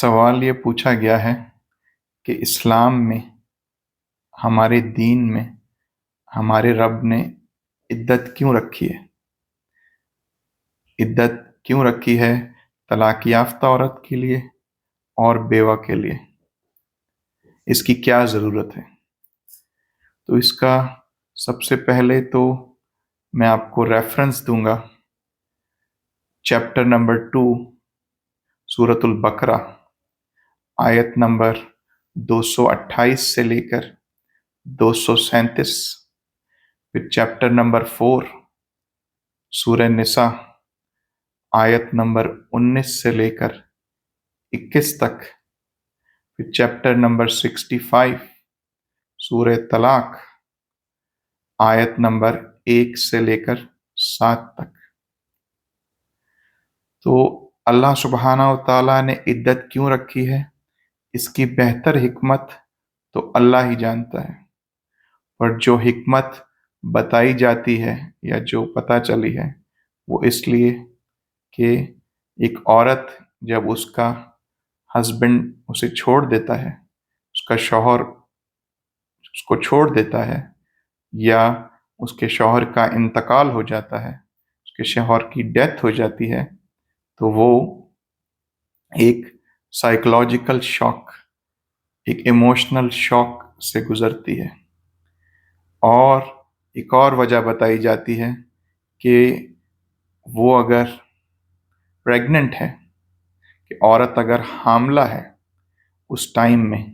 سوال یہ پوچھا گیا ہے کہ اسلام میں، ہمارے دین میں، ہمارے رب نے عدت کیوں رکھی ہے؟ عدت کیوں رکھی ہے طلاق یافتہ عورت کے لیے اور بیوہ کے لیے؟ اس کی کیا ضرورت ہے؟ تو اس کا سب سے پہلے تو میں آپ کو ریفرنس دوں گا چیپٹر نمبر 2 سورۃ البقرہ، آیت نمبر 228 سے لے کر 237، پھر چیپٹر نمبر 4 سورہ نساء، آیت نمبر 19 سے لے کر 21 تک، پھر چیپٹر نمبر 65 سورہ طلاق، آیت نمبر 1 سے لے کر 7 تک۔ تو اللہ سبحانہ و تعالیٰ نے عدت کیوں رکھی ہے، اس کی بہتر حکمت تو اللہ ہی جانتا ہے، اور جو حکمت بتائی جاتی ہے یا جو پتہ چلی ہے وہ اس لیے کہ ایک عورت جب اس کا ہسبینڈ اسے چھوڑ دیتا ہے، اس کا شوہر اس کو چھوڑ دیتا ہے، یا اس کے شوہر کا انتقال ہو جاتا ہے، اس کے شوہر کی ڈیتھ ہو جاتی ہے، تو وہ ایک سائیکولوجیکل شاک، ایک ایموشنل شاک سے گزرتی ہے۔ اور ایک اور وجہ بتائی جاتی ہے کہ وہ اگر پریگننٹ ہے، کہ عورت اگر حاملہ ہے، اس ٹائم میں،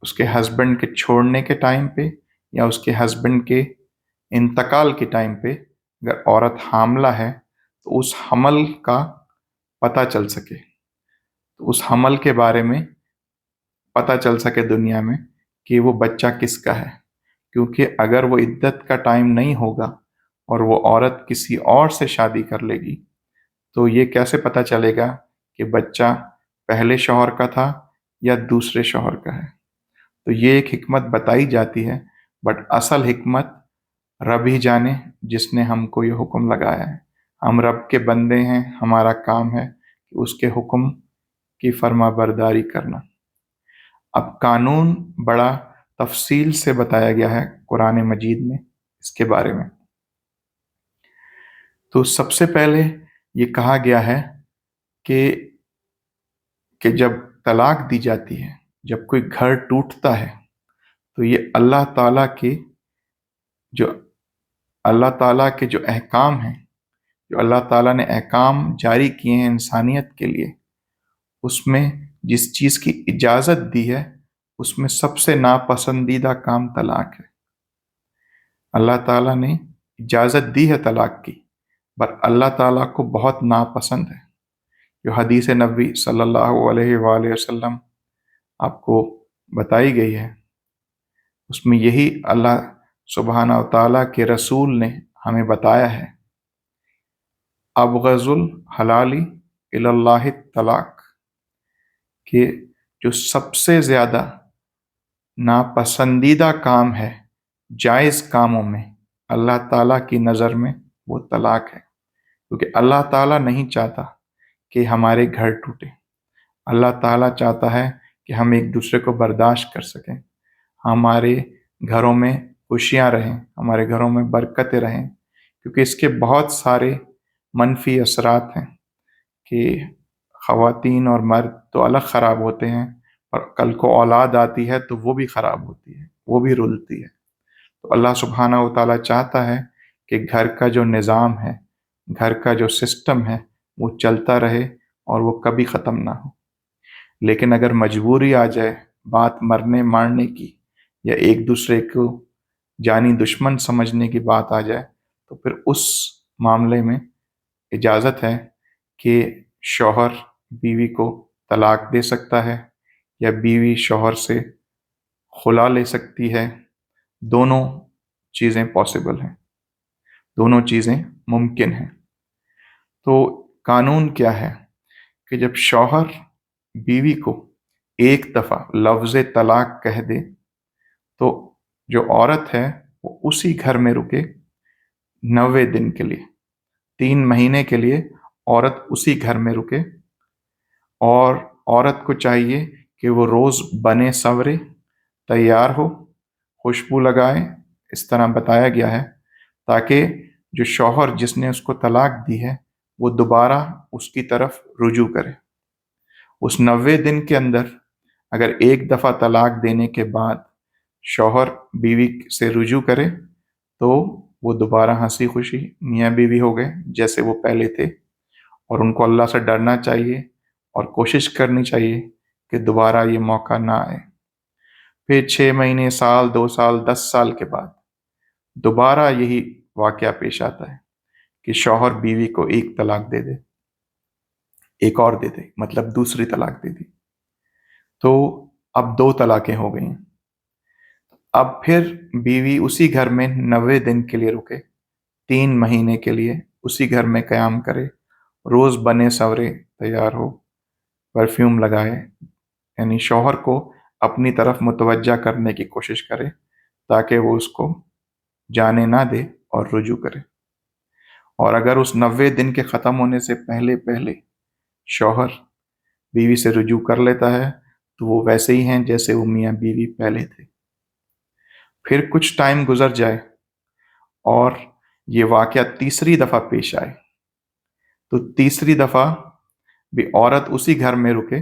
اس کے ہسبینڈ کے چھوڑنے کے ٹائم پہ یا اس کے ہسبینڈ کے انتقال کے ٹائم پہ اگر عورت حاملہ ہے، تو اس حمل کا پتہ چل سکے، تو اس حمل کے بارے میں پتہ چل سکے دنیا میں کہ وہ بچہ کس کا ہے۔ کیونکہ اگر وہ عدت کا ٹائم نہیں ہوگا اور وہ عورت کسی اور سے شادی کر لے گی، تو یہ کیسے پتہ چلے گا کہ بچہ پہلے شوہر کا تھا یا دوسرے شوہر کا ہے؟ تو یہ ایک حکمت بتائی جاتی ہے، بٹ اصل حکمت رب ہی جانے جس نے ہم کو یہ حکم لگایا ہے۔ ہم رب کے بندے ہیں، ہمارا کام ہے کہ اس کے حکم کی فرما برداری کرنا۔ اب قانون بڑا تفصیل سے بتایا گیا ہے قرآن مجید میں اس کے بارے میں۔ تو سب سے پہلے یہ کہا گیا ہے کہ جب طلاق دی جاتی ہے، جب کوئی گھر ٹوٹتا ہے، تو یہ اللہ تعالیٰ کے جو احکام ہیں، جو اللہ تعالیٰ نے احکام جاری کیے ہیں انسانیت کے لیے، اس میں جس چیز کی اجازت دی ہے، اس میں سب سے ناپسندیدہ کام طلاق ہے۔ اللہ تعالیٰ نے اجازت دی ہے طلاق کی، پر اللہ تعالیٰ کو بہت ناپسند ہے۔ جو حدیث نبوی صلی اللہ علیہ وآلہ وسلم آپ کو بتائی گئی ہے، اس میں یہی اللہ سبحانہ و تعالیٰ کے رسول نے ہمیں بتایا ہے، ابغض الحلال الی اللہ طلاق، کہ جو سب سے زیادہ ناپسندیدہ کام ہے جائز کاموں میں اللہ تعالیٰ کی نظر میں، وہ طلاق ہے۔ کیونکہ اللہ تعالیٰ نہیں چاہتا کہ ہمارے گھر ٹوٹے، اللہ تعالیٰ چاہتا ہے کہ ہم ایک دوسرے کو برداشت کر سکیں، ہمارے گھروں میں خوشیاں رہیں، ہمارے گھروں میں برکتیں رہیں۔ کیونکہ اس کے بہت سارے منفی اثرات ہیں کہ خواتین اور مرد تو الگ خراب ہوتے ہیں، اور کل کو اولاد آتی ہے تو وہ بھی خراب ہوتی ہے، وہ بھی رلتی ہے۔ تو اللہ سبحانہ و تعالیٰ چاہتا ہے کہ گھر کا جو نظام ہے، گھر کا جو سسٹم ہے، وہ چلتا رہے اور وہ کبھی ختم نہ ہو۔ لیکن اگر مجبوری آ جائے، بات مرنے مارنے کی، یا ایک دوسرے کو جانی دشمن سمجھنے کی بات آ جائے، تو پھر اس معاملے میں اجازت ہے کہ شوہر بیوی کو طلاق دے سکتا ہے، یا بیوی شوہر سے خلا لے سکتی ہے۔ دونوں چیزیں پاسبل ہیں، دونوں چیزیں ممکن ہیں۔ تو قانون کیا ہے کہ جب شوہر بیوی کو ایک دفعہ لفظ طلاق کہہ دے، تو جو عورت ہے وہ اسی گھر میں رکے 90 دن کے لیے، 3 مہینے کے لیے عورت اسی گھر میں رکے، اور عورت کو چاہیے کہ وہ روز بنے سنورے تیار ہو، خوشبو لگائے، اس طرح بتایا گیا ہے تاکہ جو شوہر جس نے اس کو طلاق دی ہے وہ دوبارہ اس کی طرف رجوع کرے۔ اس 90 دن کے اندر اگر ایک دفعہ طلاق دینے کے بعد شوہر بیوی سے رجوع کرے تو وہ دوبارہ ہنسی خوشی میاں بیوی ہو گئے جیسے وہ پہلے تھے، اور ان کو اللہ سے ڈرنا چاہیے اور کوشش کرنی چاہیے کہ دوبارہ یہ موقع نہ آئے۔ پھر 6 مہینے، سال، 2 سال، 10 سال کے بعد دوبارہ یہی واقعہ پیش آتا ہے کہ شوہر بیوی کو ایک طلاق دے دے، ایک اور دے دے، مطلب دوسری طلاق دے دی، تو اب 2 طلاقیں ہو گئیں۔ اب پھر بیوی اسی گھر میں 90 دن کے لیے رکے، 3 مہینے کے لیے اسی گھر میں قیام کرے، روز بنے سورے تیار ہو، پرفیوم لگائے، یعنی شوہر کو اپنی طرف متوجہ کرنے کی کوشش کرے تاکہ وہ اس کو جانے نہ دے اور رجوع کرے۔ اور اگر اس 90 دن کے ختم ہونے سے پہلے شوہر بیوی سے رجوع کر لیتا ہے تو وہ ویسے ہی ہیں جیسے وہ میاں بیوی پہلے تھے۔ پھر کچھ ٹائم گزر جائے اور یہ واقعہ تیسری دفعہ پیش آئے تو تیسری دفعہ بھی عورت اسی گھر میں رکے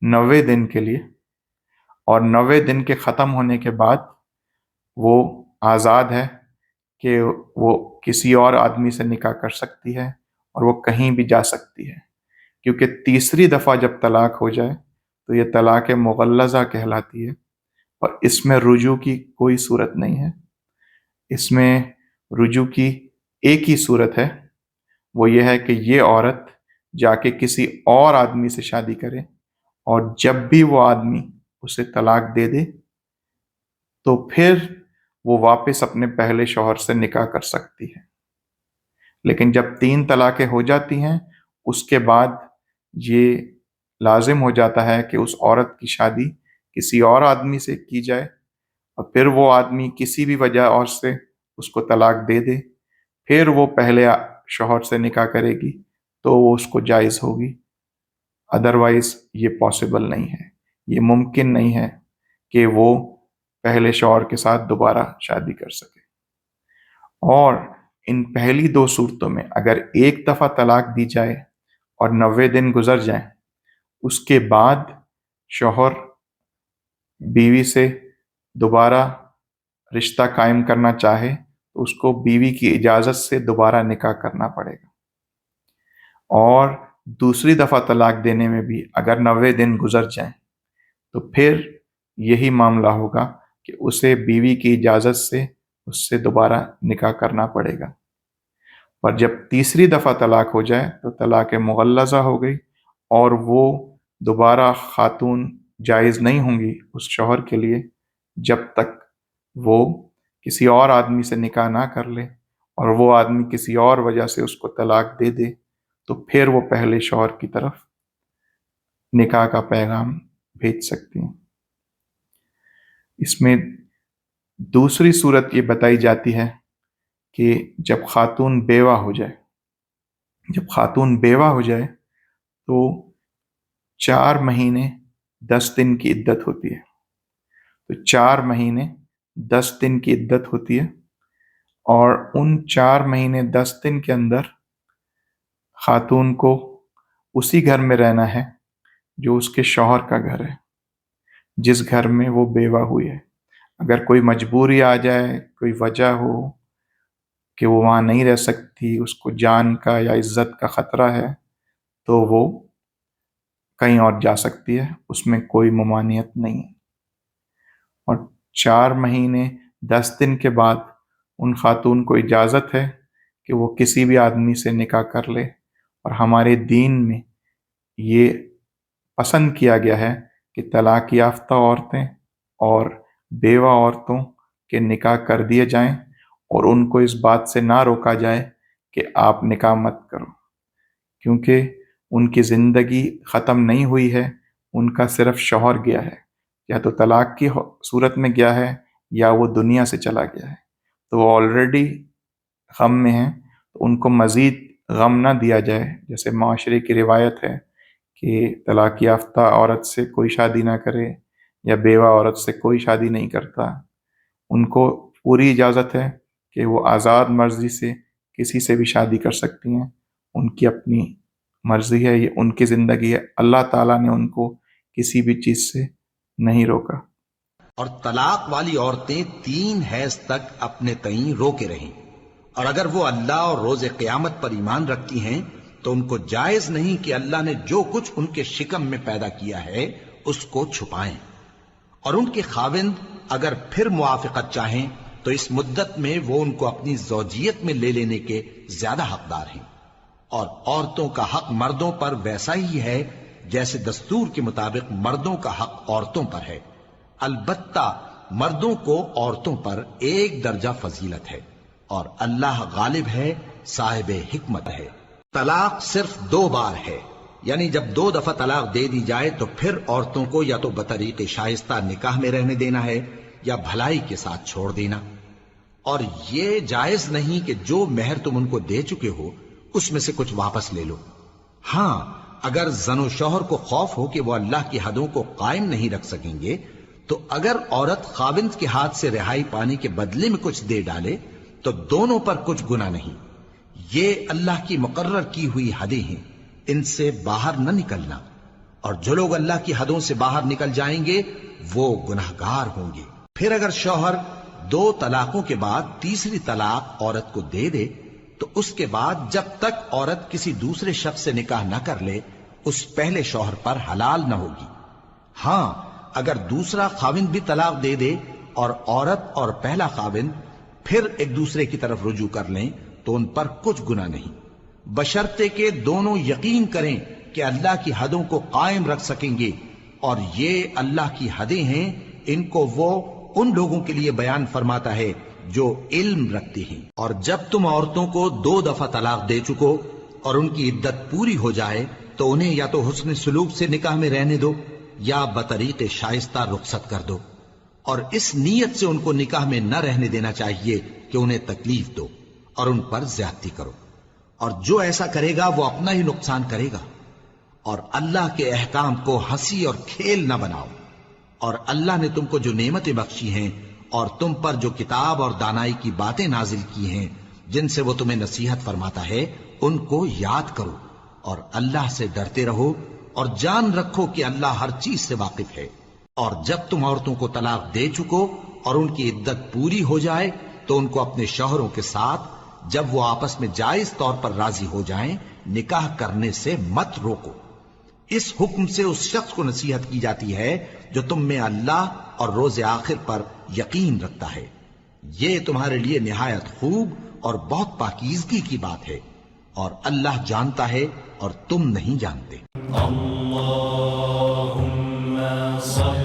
90 دن کے لیے، اور 90 دن کے ختم ہونے کے بعد وہ آزاد ہے کہ وہ کسی اور آدمی سے نکاح کر سکتی ہے اور وہ کہیں بھی جا سکتی ہے، کیونکہ تیسری دفعہ جب طلاق ہو جائے تو یہ طلاق مغلظہ کہلاتی ہے، اور اس میں رجوع کی کوئی صورت نہیں ہے۔ اس میں رجوع کی ایک ہی صورت ہے، وہ یہ ہے کہ یہ عورت جا کے کسی اور آدمی سے شادی کرے، اور جب بھی وہ آدمی اسے طلاق دے دے تو پھر وہ واپس اپنے پہلے شوہر سے نکاح کر سکتی ہے۔ لیکن جب 3 طلاقیں ہو جاتی ہیں اس کے بعد یہ لازم ہو جاتا ہے کہ اس عورت کی شادی کسی اور آدمی سے کی جائے، اور پھر وہ آدمی کسی بھی وجہ اور سے اس کو طلاق دے دے، پھر وہ پہلے شوہر سے نکاح کرے گی تو وہ اس کو جائز ہوگی، ادروائز یہ پاسبل نہیں ہے، یہ ممکن نہیں ہے کہ وہ پہلے شوہر کے ساتھ دوبارہ شادی کر سکے۔ اور ان پہلی 2 صورتوں میں اگر ایک دفعہ طلاق دی جائے اور 90 دن گزر جائیں، اس کے بعد شوہر بیوی سے دوبارہ رشتہ قائم کرنا چاہے تو اس کو بیوی کی اجازت سے دوبارہ نکاح کرنا پڑے گا، اور دوسری دفعہ طلاق دینے میں بھی اگر 90 دن گزر جائیں تو پھر یہی معاملہ ہوگا کہ اسے بیوی کی اجازت سے اس سے دوبارہ نکاح کرنا پڑے گا۔ پر جب تیسری دفعہ طلاق ہو جائے تو طلاق مغلظہ ہو گئی، اور وہ دوبارہ خاتون جائز نہیں ہوں گی اس شوہر کے لیے جب تک وہ کسی اور آدمی سے نکاح نہ کر لے، اور وہ آدمی کسی اور وجہ سے اس کو طلاق دے دے تو پھر وہ پہلے شوہر کی طرف نکاح کا پیغام بھیج سکتی ہیں۔ اس میں دوسری صورت یہ بتائی جاتی ہے کہ جب خاتون بیوہ ہو جائے، تو 4 مہینے 10 دن کی عدت ہوتی ہے، تو 4 مہینے 10 دن کی عدت ہوتی ہے، اور ان 4 مہینے 10 دن کے اندر خاتون کو اسی گھر میں رہنا ہے جو اس کے شوہر کا گھر ہے، جس گھر میں وہ بیوہ ہوئی ہے۔ اگر کوئی مجبوری آ جائے، کوئی وجہ ہو کہ وہ وہاں نہیں رہ سکتی، اس کو جان کا یا عزت کا خطرہ ہے، تو وہ کہیں اور جا سکتی ہے، اس میں کوئی ممانعت نہیں ہے۔ اور 4 مہینے 10 دن کے بعد ان خاتون کو اجازت ہے کہ وہ کسی بھی آدمی سے نکاح کر لے، اور ہمارے دین میں یہ پسند کیا گیا ہے کہ طلاق یافتہ عورتیں اور بیوہ عورتوں کے نکاح کر دیے جائیں، اور ان کو اس بات سے نہ روکا جائے کہ آپ نکاح مت کرو، کیونکہ ان کی زندگی ختم نہیں ہوئی ہے، ان کا صرف شوہر گیا ہے، یا تو طلاق کی صورت میں گیا ہے یا وہ دنیا سے چلا گیا ہے، تو وہ آلریڈی غم میں ہیں، تو ان کو مزید غم نہ دیا جائے۔ جیسے معاشرے کی روایت ہے کہ طلاق یافتہ عورت سے کوئی شادی نہ کرے یا بیوہ عورت سے کوئی شادی نہیں کرتا. ان کو پوری اجازت ہے کہ وہ آزاد مرضی سے کسی سے بھی شادی کر سکتی ہیں. ان کی اپنی مرضی ہے، یہ ان کی زندگی ہے. اللہ تعالیٰ نے ان کو کسی بھی چیز سے نہیں روکا. اور طلاق والی عورتیں 3 حیض تک اپنے تئیں روکے رہیں، اور اگر وہ اللہ اور روز قیامت پر ایمان رکھتی ہیں تو ان کو جائز نہیں کہ اللہ نے جو کچھ ان کے شکم میں پیدا کیا ہے اس کو چھپائیں. اور ان کے خاوند اگر پھر موافقت چاہیں تو اس مدت میں وہ ان کو اپنی زوجیت میں لے لینے کے زیادہ حقدار ہیں. اور عورتوں کا حق مردوں پر ویسا ہی ہے جیسے دستور کے مطابق مردوں کا حق عورتوں پر ہے. البتہ مردوں کو عورتوں پر 1 درجہ فضیلت ہے، اور اللہ غالب ہے، صاحب حکمت ہے. طلاق صرف 2 بار ہے، یعنی جب 2 دفعہ طلاق دے دی جائے تو پھر عورتوں کو یا تو بطریق شائستہ نکاح میں رہنے دینا ہے یا بھلائی کے ساتھ چھوڑ دینا. اور یہ جائز نہیں کہ جو مہر تم ان کو دے چکے ہو اس میں سے کچھ واپس لے لو. ہاں اگر زن و شوہر کو خوف ہو کہ وہ اللہ کی حدوں کو قائم نہیں رکھ سکیں گے تو اگر عورت خاوند کے ہاتھ سے رہائی پانے کے بدلے میں کچھ دے ڈالے تو دونوں پر کچھ گناہ نہیں. یہ اللہ کی مقرر کی ہوئی حدیں ہیں، ان سے باہر نہ نکلنا. اور جو لوگ اللہ کی حدوں سے باہر نکل جائیں گے وہ گناہگار ہوں گے. پھر اگر شوہر 2 طلاقوں کے بعد تیسری طلاق عورت کو دے دے تو اس کے بعد جب تک عورت کسی دوسرے شخص سے نکاح نہ کر لے اس پہلے شوہر پر حلال نہ ہوگی. ہاں اگر دوسرا خاوند بھی طلاق دے دے اور عورت اور پہلا خاوند پھر ایک دوسرے کی طرف رجوع کر لیں تو ان پر کچھ گناہ نہیں، بشرطے کہ دونوں یقین کریں کہ اللہ کی حدوں کو قائم رکھ سکیں گے. اور یہ اللہ کی حدیں ہیں، ان کو وہ ان لوگوں کے لیے بیان فرماتا ہے جو علم رکھتے ہیں. اور جب تم عورتوں کو 2 دفعہ طلاق دے چکو اور ان کی عدت پوری ہو جائے تو انہیں یا تو حسن سلوک سے نکاح میں رہنے دو یا بطریق شائستہ رخصت کر دو. اور اس نیت سے ان کو نکاح میں نہ رہنے دینا چاہیے کہ انہیں تکلیف دو اور ان پر زیادتی کرو. اور جو ایسا کرے گا وہ اپنا ہی نقصان کرے گا. اور اللہ کے احکام کو ہنسی اور کھیل نہ بناؤ. اور اللہ نے تم کو جو نعمتیں بخشی ہیں اور تم پر جو کتاب اور دانائی کی باتیں نازل کی ہیں جن سے وہ تمہیں نصیحت فرماتا ہے ان کو یاد کرو. اور اللہ سے ڈرتے رہو اور جان رکھو کہ اللہ ہر چیز سے واقف ہے. اور جب تم عورتوں کو طلاق دے چکو اور ان کی عدت پوری ہو جائے تو ان کو اپنے شوہروں کے ساتھ جب وہ آپس میں جائز طور پر راضی ہو جائیں نکاح کرنے سے مت روکو. اس حکم سے اس شخص کو نصیحت کی جاتی ہے جو تم میں اللہ اور روز آخر پر یقین رکھتا ہے. یہ تمہارے لیے نہایت خوب اور بہت پاکیزگی کی بات ہے، اور اللہ جانتا ہے اور تم نہیں جانتے. اللہم صل